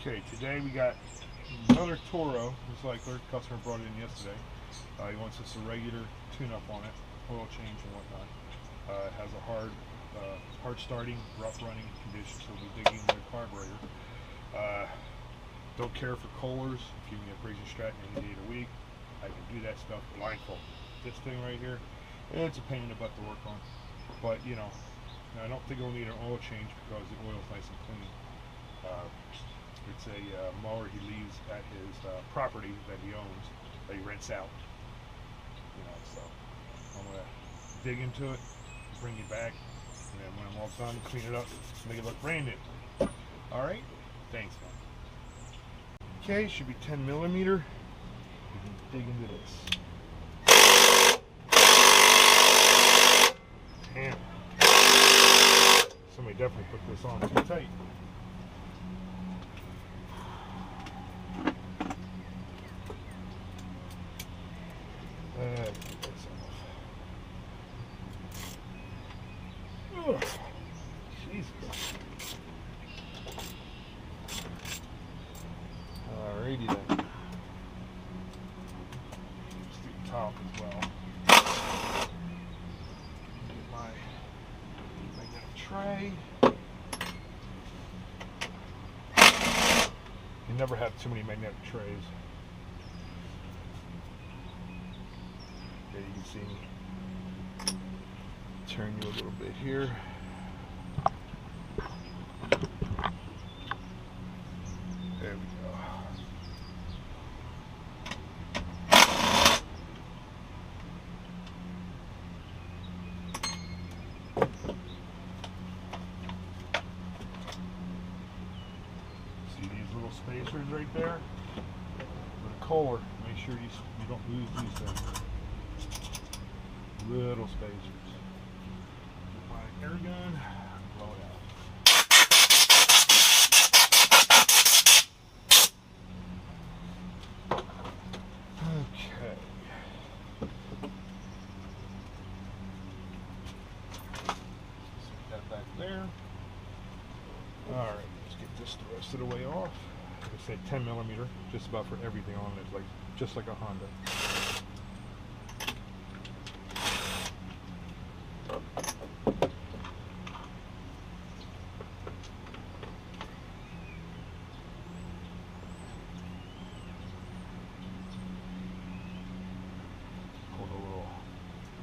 Okay, today we got another Toro. It's like our customer brought it in yesterday. He wants just a regular tune-up on it, oil change and whatnot. It has a hard starting, rough running condition, so we'll be digging the carburetor. Don't care for Kohlers. Give me a Briggs & Stratton any day of the week. I can do that stuff blindfold. This thing right here, it's a pain in the butt to work on. But you know, I don't think it'll need an oil change because the oil's nice and clean. It's a mower he leaves at his property that he owns, that he rents out. You know, so I'm gonna dig into it, bring it back, and then when I'm all done, clean it up, make it look brand new. All right, thanks, man. Okay, should be 10 millimeter. We can dig into this. Damn. Somebody definitely put this on too tight. Ugh, Jesus. Alrighty then. Let's do the top as well. Get my magnetic tray. You never have too many magnetic trays. There you can see me. Turn you a little bit here. There we go. See these little spacers right there? With a Kohler, make sure you don't lose these things. Little spacers. Air gun, blow it out. Okay. Set that back there. Alright, let's get this the rest of the way off. Like I said, 10 millimeter, just about for everything on it, like just like a Honda.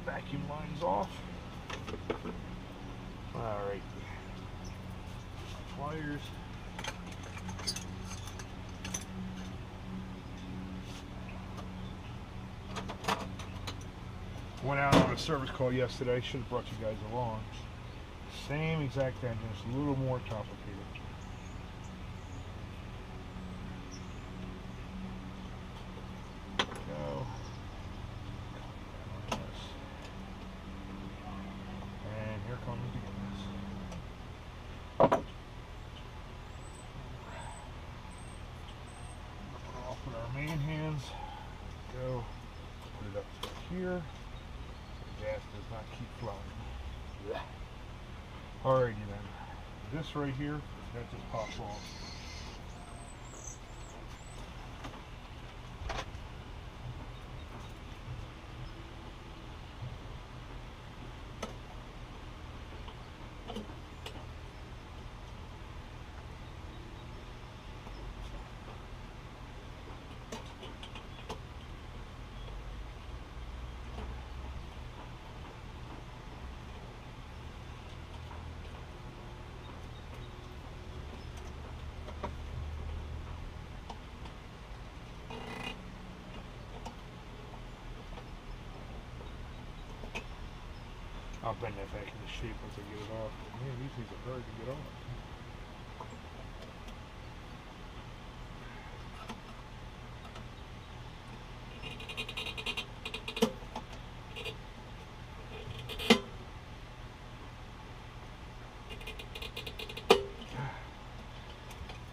Vacuum lines off. Alright. Pliers. Went out on a service call yesterday. Should have brought you guys along. Same exact engine, it's a little more complicated. Off with our main hands. Go. Put it up to here. The gas does not keep flowing. Alrighty then. This right here, that just pops off. I'll bend that back into shape once I get it off. But man, these things are hard to get off.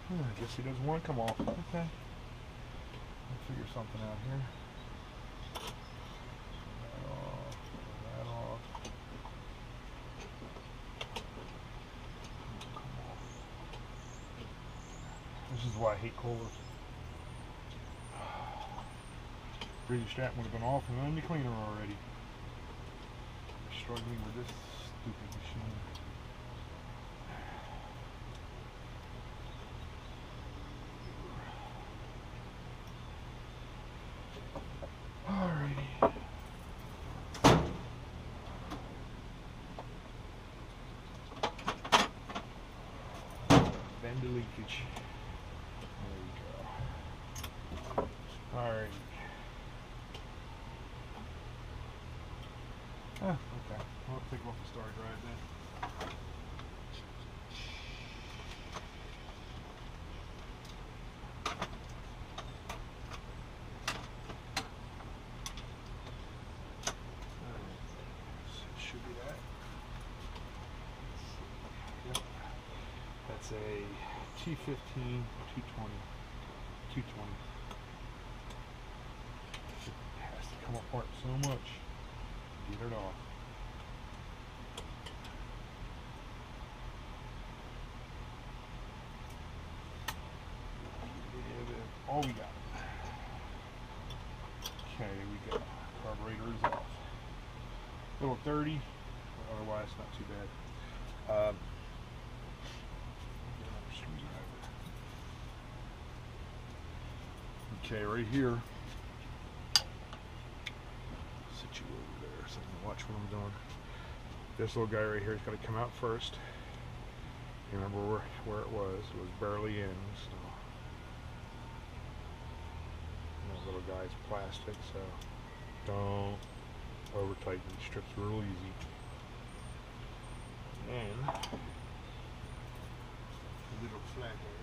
I guess he doesn't want to come off. Okay. I'll figure something out here. That off. This is why I hate Kohler. Brady Stratton would have been off and then the cleaner already. We're struggling with this stupid machine. Alrighty. Bend the leakage. There we go. Alright. Ah, okay. I'll take off the star drive then. Should be that. Yep. That's a T15 220. 220. It has to come apart so much. Get it off. All we got. Okay, we got carburetor is off. Little dirty, but otherwise not too bad. Okay, right here. Sit you over there so you can watch what I'm doing. This little guy right here is going to come out first. You remember where it was? It was barely in. So. And that little guy's plastic, so don't over tighten. It strips real easy. And a little flathead.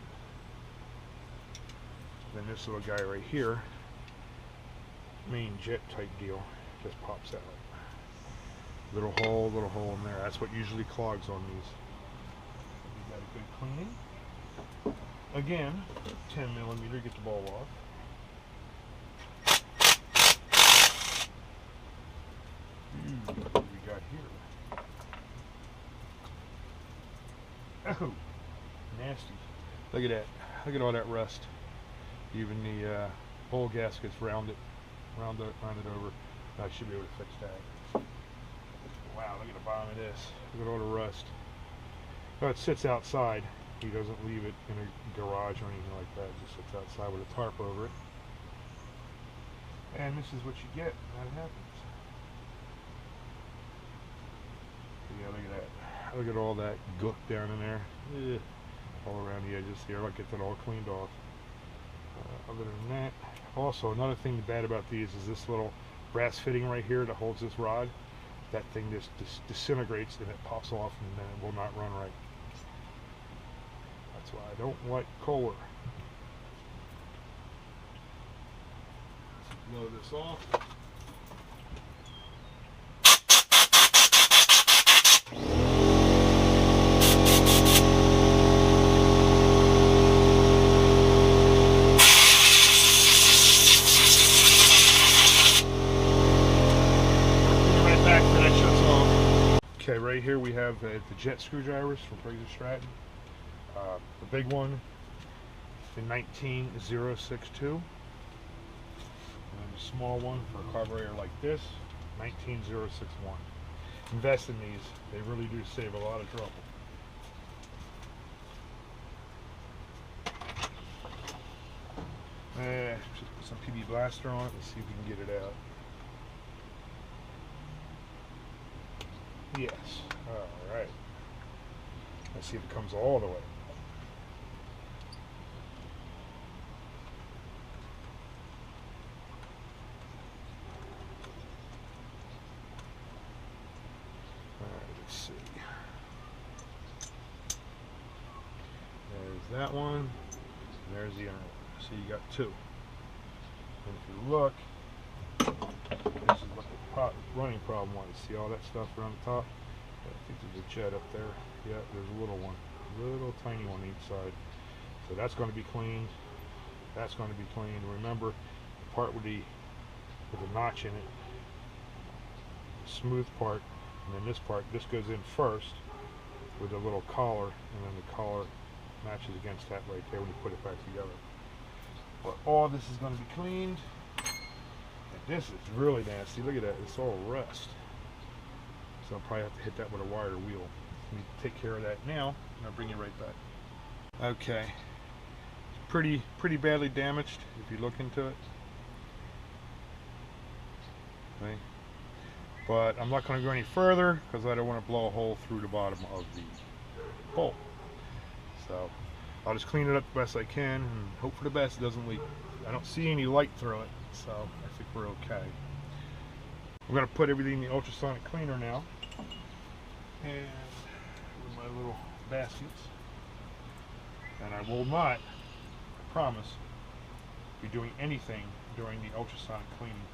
Then this little guy right here, main jet type deal, just pops out. Little hole in there. That's what usually clogs on these. You got a good cleaning. Again, 10 millimeter, get the ball off. What do we got here? Oh, nasty. Look at that. Look at all that rust. Even the bowl gaskets round it over. I should be able to fix that. Wow, look at the bottom of this. Look at all the rust. Oh, it sits outside. He doesn't leave it in a garage or anything like that. It just sits outside with a tarp over it. And this is what you get when that happens. Yeah, look at that. Look at all that gook down in there. Ugh. All around the edges here. I'll get that all cleaned off. Other than that, also another thing bad about these is this little brass fitting right here that holds this rod. That thing just disintegrates and it pops off and then it will not run right. That's why I don't like Kohler. Let's blow this off. Okay, right here we have the jet screwdrivers from Brady Stratton. The big one, the 19062, and then the small one for a carburetor like this, 19061. Invest in these; they really do save a lot of trouble. Just put some PB Blaster on it and see if we can get it out. Yes. Alright. Let's see if it comes all the way. Alright, let's see. There's that one. And there's the other one. So you got two. And if you look, this is what the running problem was. See all that stuff around the top? I think there's a jet up there. Yeah, there's a little one. Little tiny one each side. So that's going to be cleaned. That's going to be cleaned. Remember, the part with the notch in it, the smooth part, and then this part, this goes in first with a little collar, and then the collar matches against that right there when you put it back together. But all this is going to be cleaned. And this is really nasty. Look at that. It's all rust. So I'll probably have to hit that with a wire wheel. Let me take care of that now, and I'll bring you right back. Okay. It's pretty badly damaged if you look into it. Okay. But I'm not going to go any further because I don't want to blow a hole through the bottom of the bowl. So I'll just clean it up the best I can and hope for the best it doesn't leak. I don't see any light through it, so I think we're okay. I'm going to put everything in the ultrasonic cleaner now, and with my little baskets. And I will not, I promise, be doing anything during the ultrasonic cleaning,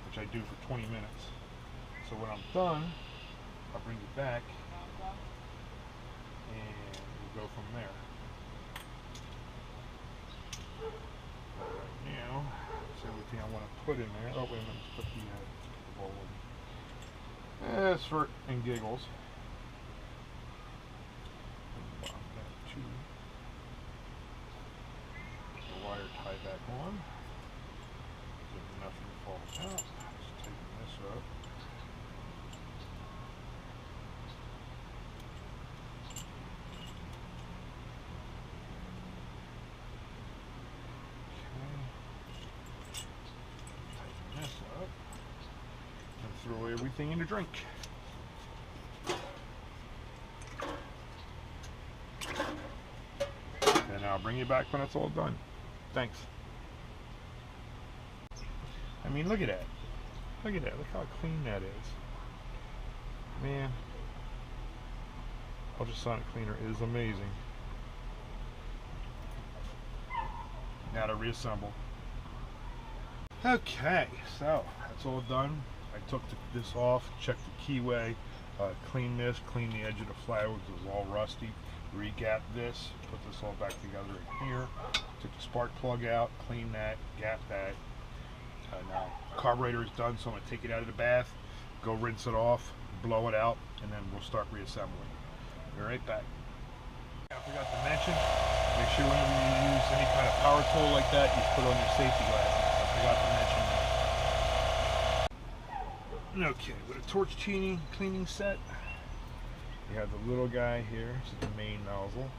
which I do for 20 minutes. So when I'm done, I'll bring it back and we'll go from there. Right now, that's everything I want to put in there. Oh, wait a minute, let's put the bowl in. That's for and giggles. Put the wire tie back on. So nothing falls out. Just taking this up. Throw everything in the drink. And I'll bring you back when it's all done. Thanks. I mean, look at that. Look at that. Look how clean that is. Man. Ultrasonic cleaner is amazing. Now to reassemble. Okay, so that's all done. I took this off, checked the keyway, cleaned this, cleaned the edge of the flower because it was all rusty, re-gapped this, put this all back together in here, took the spark plug out, cleaned that, gapped that. Now carburetor is done, so I'm going to take it out of the bath, go rinse it off, blow it out, and then we'll start reassembling. Be right back. I forgot to mention, make sure whenever you use any kind of power tool like that, you put on your safety glasses. I forgot to mention that. Okay, with a torch cleaning set, you have the little guy here. This is the main nozzle,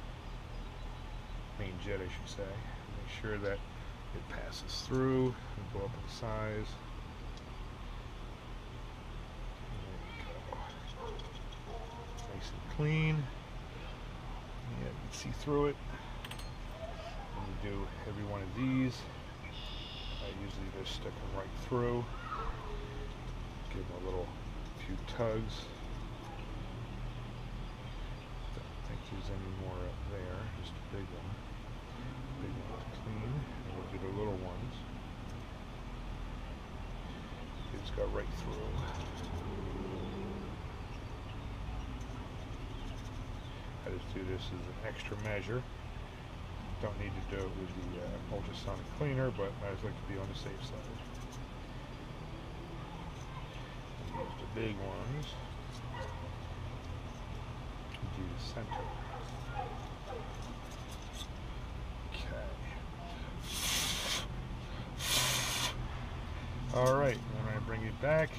main jet I should say. Make sure that it passes through and go up in size. There we go. Nice and clean. Yeah, you can see through it. When you do every one of these, I usually just stick them right through. Give them a few tugs. Don't think there's any more up there, just a big one. Big one to clean, and we'll do the little ones. It's got right through. I just do this as an extra measure. Don't need to do it with the ultrasonic cleaner, but I just like to be on the safe side. The big ones, do the center. Okay. Alright, when I bring it back,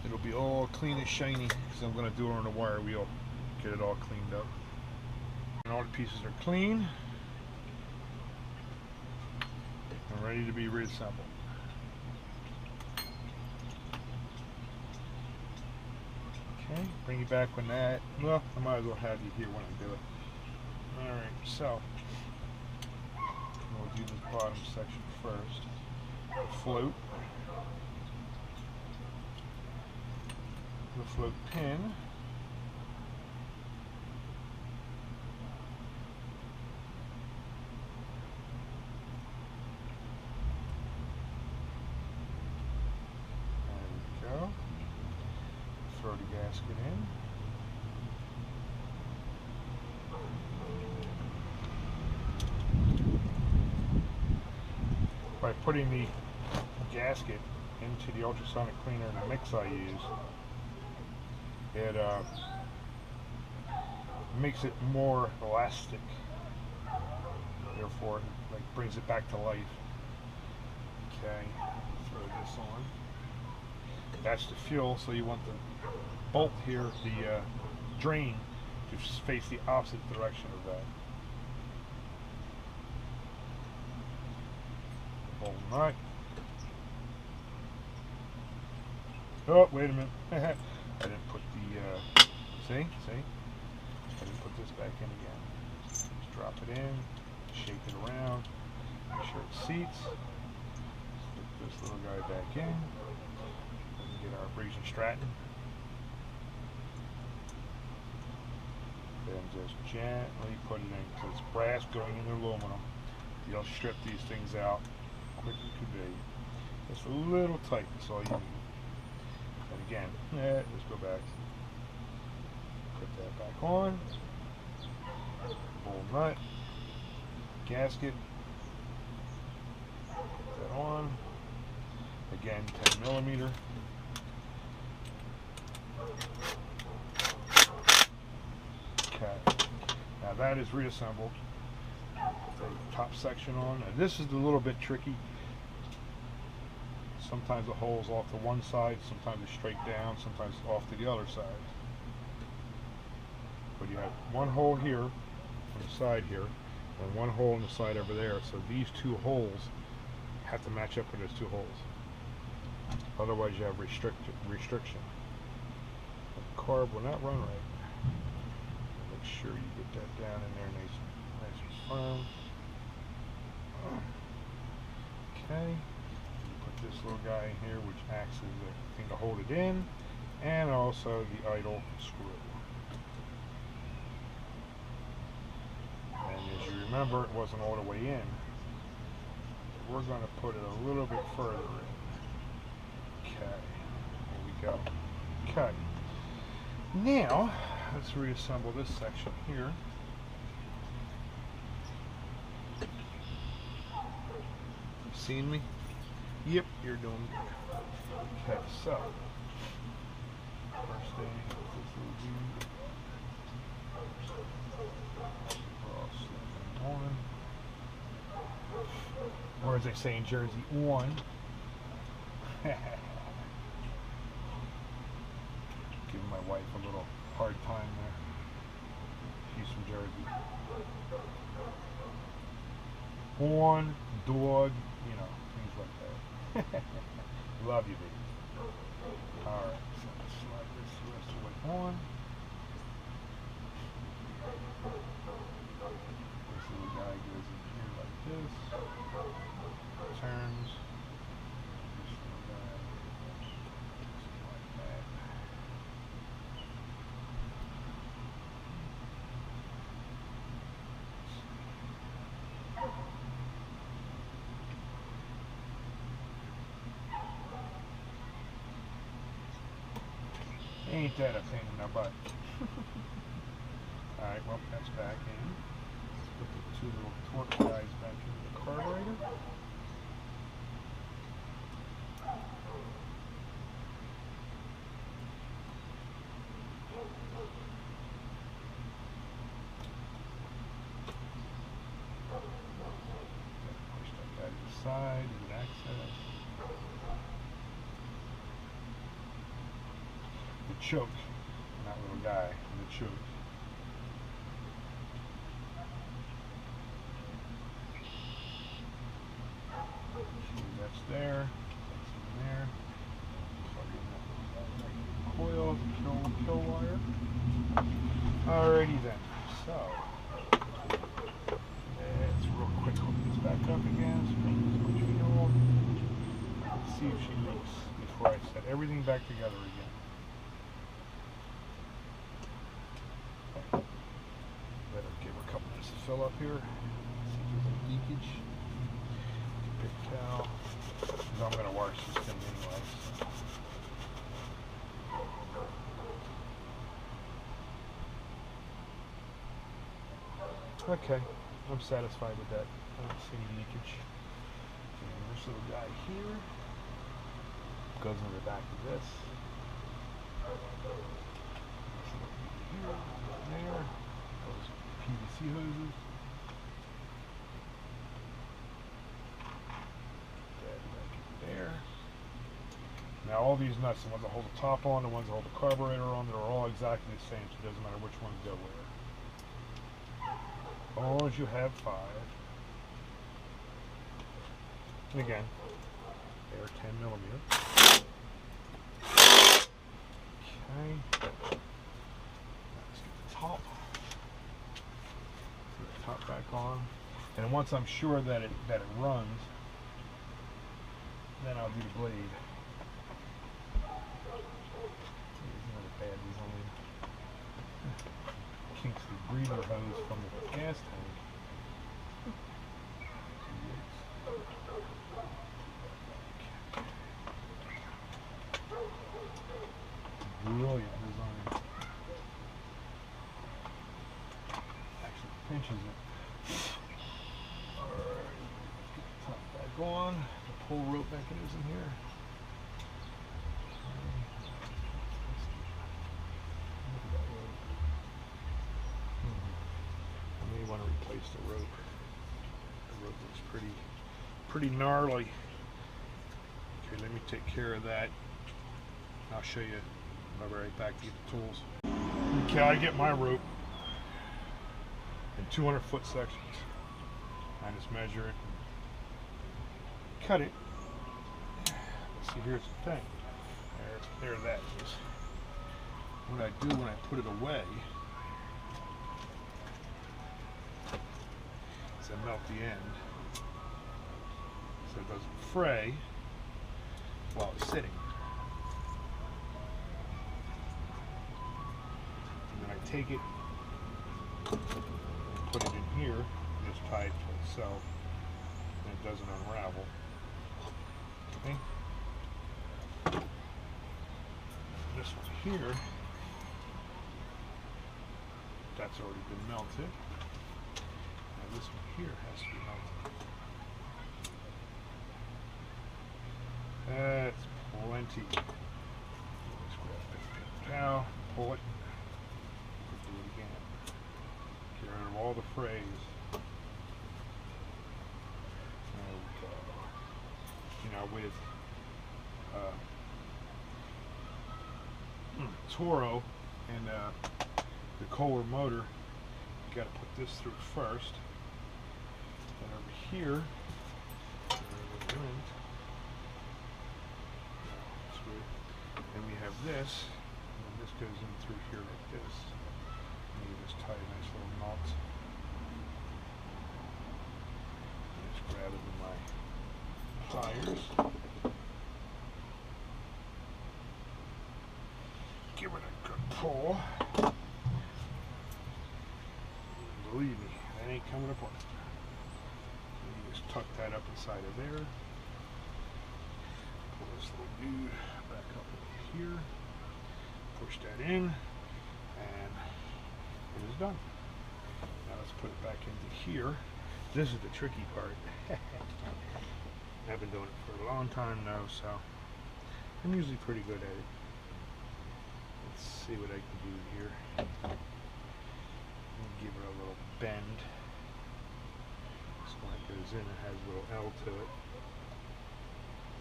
it'll be all clean and shiny because I'm going to do it on a wire wheel, get it all cleaned up. And all the pieces are clean and ready to be reassembled. Okay, bring you back when that, well, I might as well have you here when I do it. Alright, so, we'll do this bottom section first. The float. The float pin. There we go. Throw the gasket in. By putting the gasket into the ultrasonic cleaner and the mix I use, it makes it more elastic for it. Like brings it back to life. Okay, throw this on. That's the fuel, so you want the bolt here, the drain, to face the opposite direction of that. Bolt nut. Oh, wait a minute. I didn't put the, see? I didn't put this back in again. Just drop it in, shake it around, make sure it seats. Stick this little guy back in. Get our abrasion straton. Then just gently put it in, because it's brass going into aluminum. You don't strip these things out quick as could be. Just a little tight, that's all you need. And again, let's go back. Put that back on. Bolt nut. Gasket. Put that on. Again, 10 millimeter. Okay. Now that is reassembled. Put the top section on. Now this is a little bit tricky. Sometimes the hole's off to one side, sometimes it's straight down, sometimes it's off to the other side. But you have one hole here on the side here, and one hole on the side over there. So these two holes have to match up with those two holes. Otherwise you have restriction. The carb will not run right. Make sure you get that down in there nice and firm. Okay. You put this little guy in here, which acts as the thing to hold it in, and also the idle screw. And as you remember, it wasn't all the way in. We're going to put it a little bit further in. Okay, here we go. Okay, now let's reassemble this section here. Seen me? Yep, you're doing good. Okay, so first thing this will do. Cross on. Or as they say in Jersey, one. Giving my wife a little hard time there. She's from Jersey. Horn, dog, you know, things like that. Love you, baby. Alright, so let's slide this the rest of the way on. This little guy goes in here like this. Turns. This little guy like that. Ain't that a pain in the butt? Alright, well, that's back in. Let's put the two little torque guys back into the carburetor. Push that guy to the side, get access. The choke, not little guy, the choke. That's there, that's in there. Plug in that coil, kill wire. Alrighty then, so let's real quick hook this back up again, spring this much fuel. Let's see if she leaks before I set everything back together again. Better give her a couple minutes to fill up here. See if there's any leakage. Big towel. Because I'm going to wash this thing anyway. So. Okay, I'm satisfied with that. I don't see any leakage. And this little guy here goes in the back of this. Here, there, those PVC hoses. all these nuts, the ones that hold the top on, the ones that hold the carburetor on, they're all exactly the same, so it doesn't matter which ones go where. As long as you have 5. And again, they're 10mm. Okay. Let's get the top. Put the top back on. And once I'm sure that it runs, then I'll do the blade. These are the bad design. Kinks the breather hose from the gas tank. Brilliant design. Actually pinches it. Alright, get the top back on. The pull rope mechanism here. I may want to replace the rope. The rope looks pretty gnarly. Okay, let me take care of that. I'll show you. I'll be right back to get the tools. Okay, I get my rope in 200-foot sections. I just measure it, cut it. Let's see, here's the thing. There that is. What I do when I put it away is I melt the end so it doesn't fray while it's sitting. Take it, put it in here, just tie it to itself, and it doesn't unravel. Okay. This one here, that's already been melted. Now this one here has to be melted. That's plenty. Let's grab a paper towel, pull it. Get rid of all the frays. You know, with Toro and the Kohler motor, you got to put this through first. And over here, and we have this, and this goes in through here like this. You just tie a nice little knot. Just grab it with my pliers. Give it a good pull. Believe me, that ain't coming apart. So you just tuck that up inside of there. Pull this little dude back up over here. Push that in, and it is done. Now let's put it back into here. This is the tricky part. I've been doing it for a long time now, so I'm usually pretty good at it. Let's see what I can do here. Give it a little bend. So when it goes in, it has a little L to it.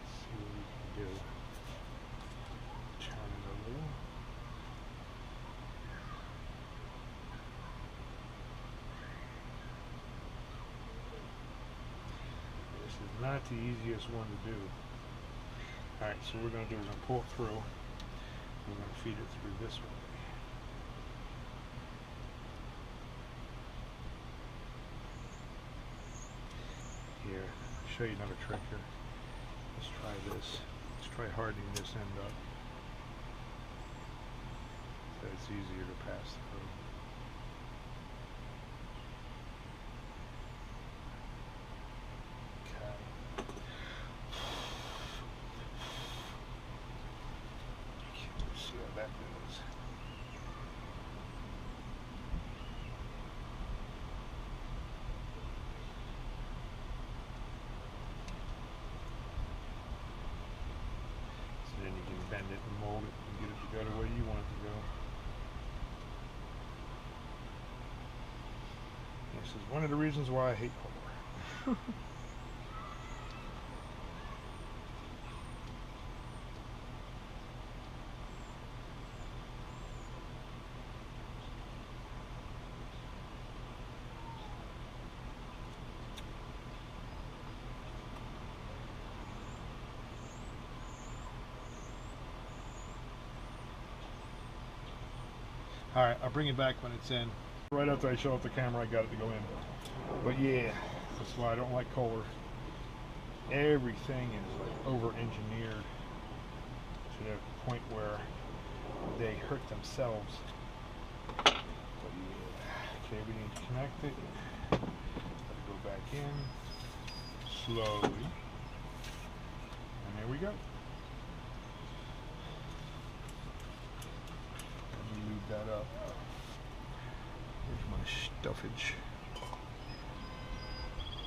Let's see what we can do. Turn it a little. Not the easiest one to do. Alright, so what we're going to do is I'm going to pull it through. We're going to feed it through this way. Here, I'll show you another trick here. Let's try this. Let's try hardening this end up. So it's easier to pass through. That is. So then you can bend it and mold it and get it to go the way you want it to go. This is one of the reasons why I hate Kohler. Alright, I'll bring it back when it's in. Right after I show off the camera, I got it to go in. But yeah, that's why I don't like Kohler. Everything is like over-engineered to the point where they hurt themselves. But yeah. Okay, we need to connect it. Go back in slowly. And there we go. Let me move that up. Where's my stuffage?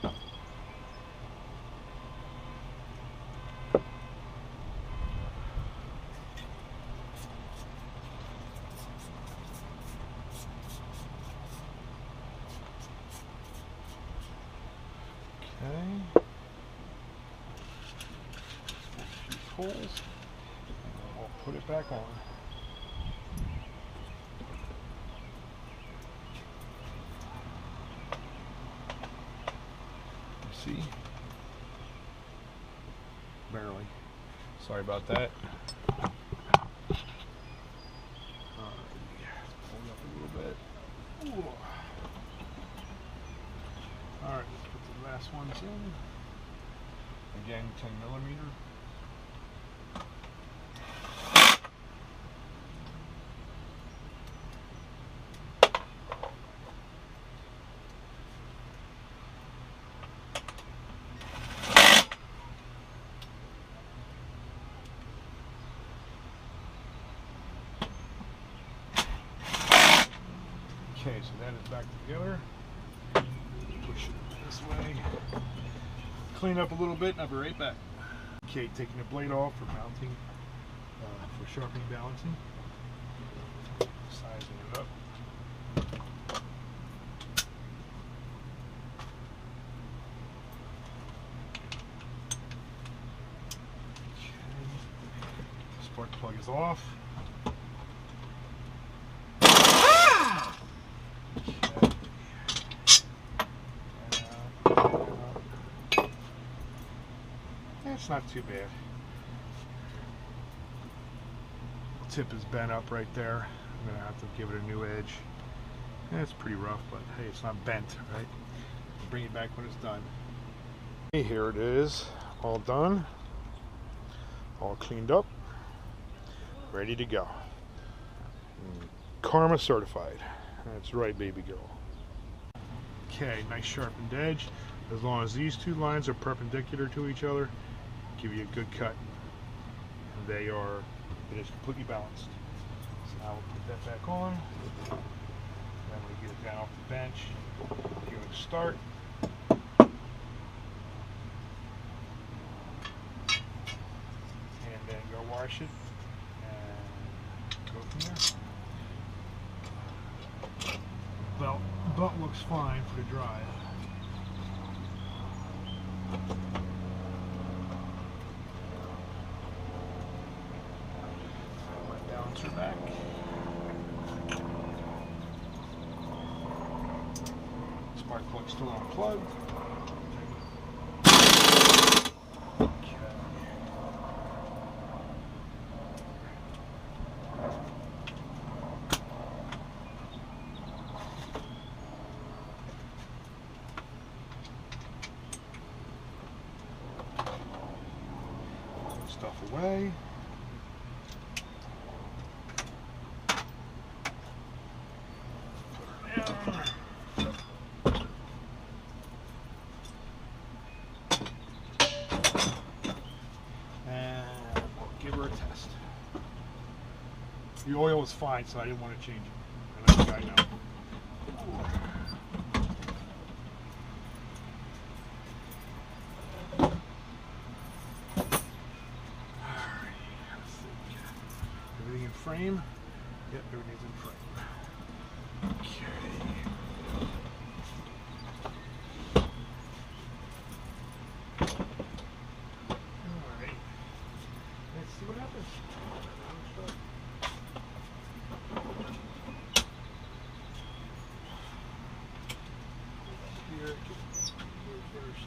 Okay. Holes. And I'll put it back on. See? Barely. Sorry about that. Pull it up a little bit. Ooh. Alright, let's put the last ones in. Again, 10 millimeter. Okay, so that is back together. Push it this way. Clean up a little bit and I'll be right back. Okay, taking the blade off for mounting, for sharpening, balancing. Sizing it up. Okay. Spark plug is off. It's not too bad. Tip is bent up right there. I'm gonna have to give it a new edge. Yeah, it's pretty rough, but hey, it's not bent, right? I'll bring it back when it's done. Okay, here it is, all done, all cleaned up, ready to go. Karma certified. That's right, baby girl. Okay, nice sharpened edge. As long as these two lines are perpendicular to each other, give you a good cut. And it is completely balanced. So now we'll put that back on. Then we get it down off the bench. Give it a start. And then go wash it. And go from there. Belt looks fine for the drive. Balancer back. Spark plug still unplugged. Okay. Put stuff away. And we'll give her a test. The oil was fine, so I didn't want to change it. And I think I know. Everything in frame? Yep, everything's in frame. Okay. Alright. Let's see what happens. Here first.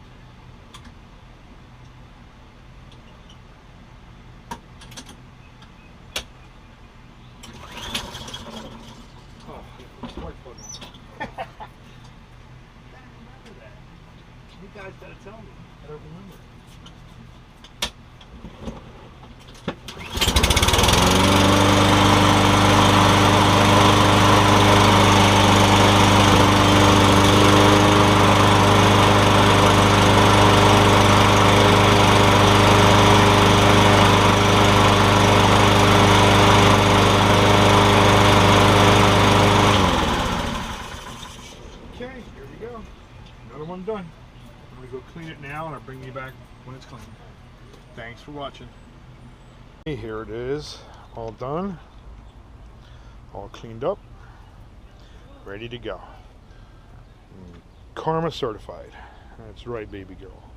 You guys gotta tell me. I don't remember. Okay, here we go. Another one done. I'm gonna go clean it now and I'll bring you back when it's clean. Thanks for watching. Here it is, all done, all cleaned up, ready to go. Karma certified. That's right, baby girl.